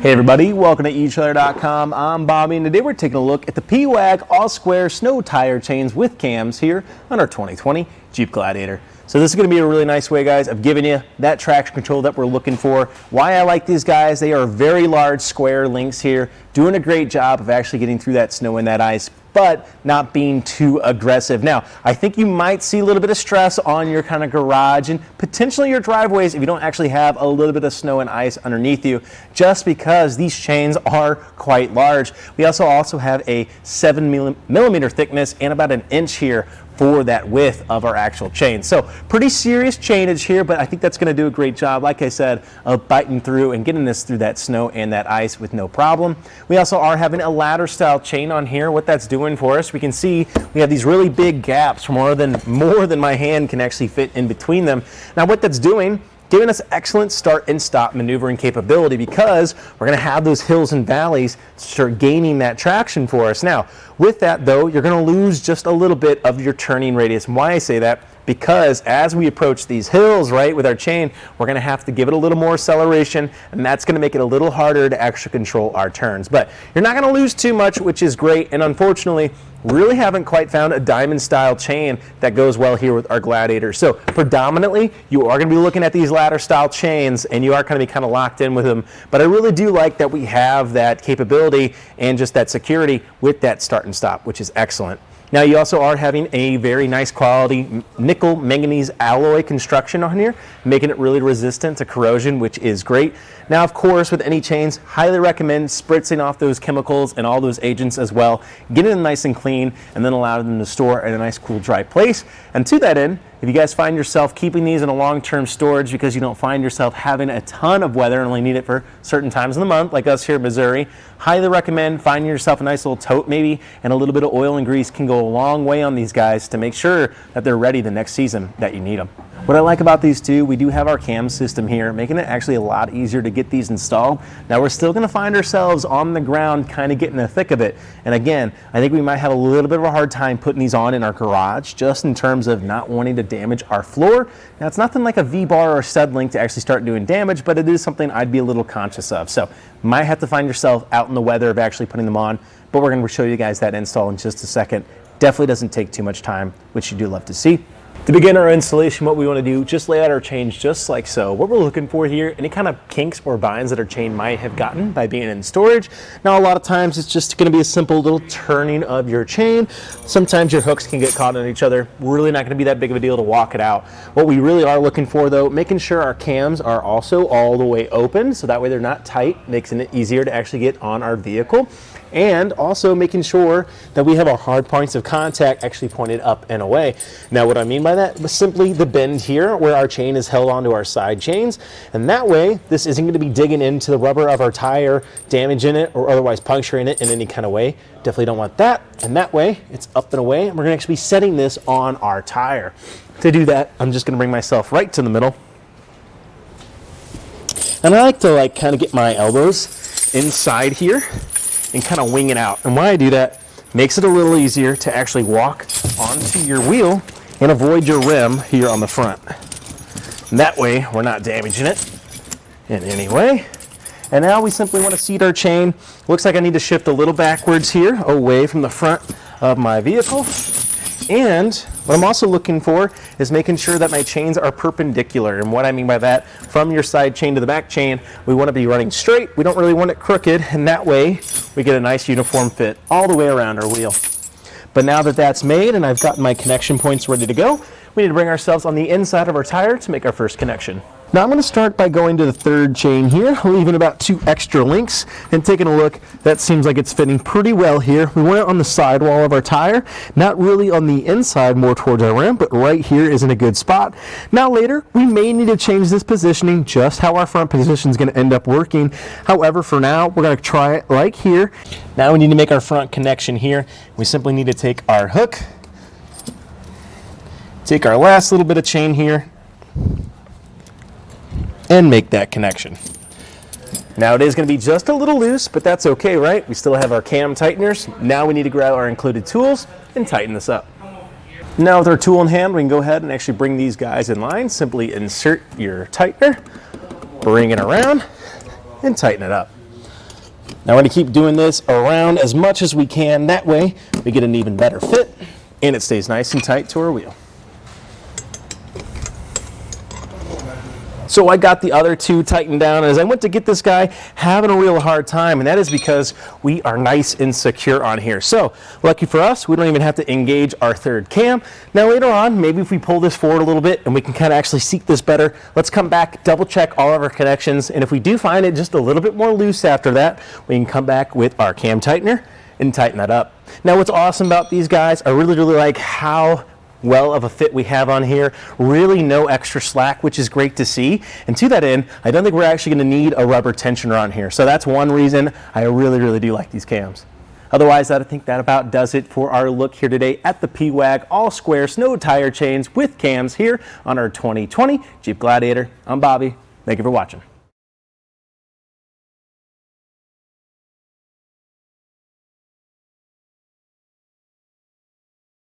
Hey everybody, welcome to etrailer.com. I'm Bobby and today we're taking a look at the Pewag all-square snow tire chains with cams here on our 2020 Jeep Gladiator. So this is going to be a really nice way, guys, of giving you that traction control that we're looking for. Why I like these guys, they are very large square links here, doing a great job of actually getting through that snow and that ice, but not being too aggressive. Now, I think you might see a little bit of stress on your kind of garage and potentially your driveways if you don't actually have a little bit of snow and ice underneath you, just because these chains are quite large. We also have a 7mm thickness and about 1 inch here for that width of our actual chain. So pretty serious chainage here, but I think that's gonna do a great job, like I said, of biting through and getting this through that snow and that ice with no problem. We also are having a ladder style chain on here. What that's doing for us, we can see we have these really big gaps, more than my hand can actually fit in between them. Now what that's doing, giving us excellent start and stop maneuvering capability, because we're going to have those hills and valleys start gaining that traction for us. Now, with that though, you're going to lose just a little bit of your turning radius. And why I say that, because as we approach these hills, right, with our chain, we're going to have to give it a little more acceleration, and that's going to make it a little harder to actually control our turns. But you're not going to lose too much, which is great. And unfortunately, really haven't quite found a diamond style chain that goes well here with our Gladiator. So predominantly, you are going to be looking at these ladder style chains, and you are going to be kind of locked in with them. But I really do like that we have that capability and just that security with that start and stop, which is excellent. Now you also are having a very nice quality nickel manganese alloy construction on here, making it really resistant to corrosion, which is great. Now, of course, with any chains, highly recommend spritzing off those chemicals and all those agents as well, getting them nice and clean, and then allow them to store in a nice, cool, dry place. And to that end, if you guys find yourself keeping these in a long-term storage because you don't find yourself having a ton of weather and only need it for certain times in the month, like us here in Missouri, highly recommend finding yourself a nice little tote maybe, and a little bit of oil and grease can go a long way on these guys to make sure that they're ready the next season that you need them. What I like about these two, we do have our cam system here, making it actually a lot easier to get these installed. Now we're still gonna find ourselves on the ground kind of getting the thick of it. And again, I think we might have a little bit of a hard time putting these on in our garage, just in terms of not wanting to damage our floor. Now it's nothing like a V-bar or stud link to actually start doing damage, but it is something I'd be a little conscious of. So might have to find yourself out in the weather of actually putting them on, but we're gonna show you guys that install in just a second. Definitely doesn't take too much time, which you do love to see. To begin our installation, what we want to do, just lay out our chains just like so. What we're looking for here, any kind of kinks or binds that our chain might have gotten by being in storage. Now, a lot of times it's just going to be a simple little turning of your chain. Sometimes your hooks can get caught on each other. Really not going to be that big of a deal to walk it out. What we really are looking for though, making sure our cams are also all the way open, so that way they're not tight, making it easier to actually get on our vehicle. And also making sure that we have our hard points of contact actually pointed up and away. Now what I mean by that was simply the bend here where our chain is held onto our side chains, and that way this isn't going to be digging into the rubber of our tire, damaging it or otherwise puncturing it in any kind of way. Definitely don't want that. And that way it's up and away, and we're going to actually be setting this on our tire. To do that, I'm just going to bring myself right to the middle, and I like to kind of get my elbows inside here and kind of wing it out. And why I do that, makes it a little easier to actually walk onto your wheel and avoid your rim here on the front. And that way we're not damaging it in any way. And now we simply want to seat our chain. Looks like I need to shift a little backwards here, away from the front of my vehicle. And what I'm also looking for is making sure that my chains are perpendicular. And what I mean by that, from your side chain to the back chain, we want to be running straight. We don't really want it crooked, and that way we get a nice uniform fit all the way around our wheel. But now that that's made and I've gotten my connection points ready to go, we need to bring ourselves on the inside of our tire to make our first connection. Now I'm going to start by going to the third chain here, leaving about 2 extra links and taking a look. That seems like it's fitting pretty well here. We want it on the sidewall of our tire, not really on the inside, more towards our rim, but right here is in a good spot. Now later, we may need to change this positioning, just how our front position is going to end up working. However, for now, we're going to try it like here. Now we need to make our front connection here. We simply need to take our hook, take our last little bit of chain here, and make that connection. Now it is going to be just a little loose, but that's okay, right? We still have our cam tighteners. Now we need to grab our included tools and tighten this up. Now with our tool in hand, we can go ahead and actually bring these guys in line. Simply insert your tightener, bring it around, and tighten it up. Now we're going to keep doing this around as much as we can. That way we get an even better fit and it stays nice and tight to our wheel. So I got the other two tightened down, and as I went to get this guy, having a real hard time, and that is because we are nice and secure on here. So lucky for us, we don't even have to engage our third cam. Now later on, maybe if we pull this forward a little bit and we can kind of actually seat this better, let's come back, double check all of our connections, and if we do find it just a little bit more loose after that, we can come back with our cam tightener and tighten that up. Now what's awesome about these guys, I really like how well of a fit we have on here. Really no extra slack, which is great to see. And to that end, I don't think we're actually going to need a rubber tensioner on here. So that's one reason I really do like these cams. Otherwise, I think that about does it for our look here today at the Pewag all square snow tire chains with cams here on our 2020 Jeep Gladiator. I'm Bobby. Thank you for watching.